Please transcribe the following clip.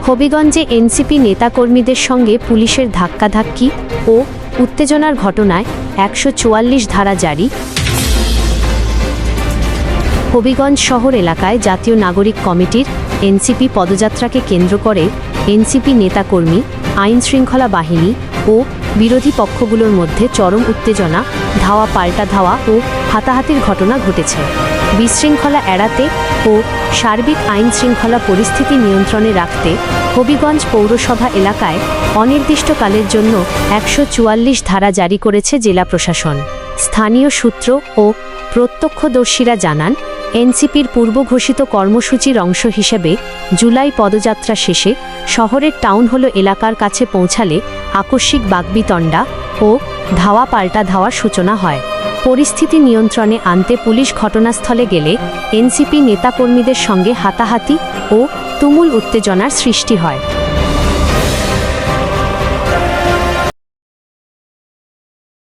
হবিগঞ্জে NCP নেতাকর্মীদের সঙ্গে পুলিশের ধাক্কাধাক্কি ও উত্তেজনার ঘটনায় ১৪৪ ধারা জারি। হবিগঞ্জ শহর এলাকায় জাতীয় নাগরিক কমিটির এনসিপি পদযাত্রাকে কেন্দ্র করে এনসিপি নেতাকর্মী, আইনশৃঙ্খলা বাহিনী ও বিরোধী পক্ষগুলোর মধ্যে চরম উত্তেজনা, ধাওয়া পাল্টা ধাওয়া ও হাতাহাতির ঘটনা ঘটেছে। বিশৃঙ্খলা এড়াতে ও সার্বিক আইনশৃঙ্খলা পরিস্থিতি নিয়ন্ত্রণে রাখতে হবিগঞ্জ পৌরসভা এলাকায় অনির্দিষ্টকালের জন্য ১৪৪ ধারা জারি করেছে জেলা প্রশাসন। স্থানীয় সূত্র ও প্রত্যক্ষদর্শীরা জানান, এনসিপির পূর্বঘোষিত কর্মসূচির অংশ হিসেবে জুলাই পদযাত্রা শেষে শহরের টাউন হল এলাকার কাছে পৌঁছালে আকস্মিক বাকবিতণ্ডা ও ধাওয়া পাল্টা ধাওয়ার সূচনা হয়। পরিস্থিতি নিয়ন্ত্রণে আনতে পুলিশ ঘটনাস্থলে গেলে এনসিপি নেতাকর্মীদের সঙ্গে হাতাহাতি ও তুমুল উত্তেজনার সৃষ্টি হয়।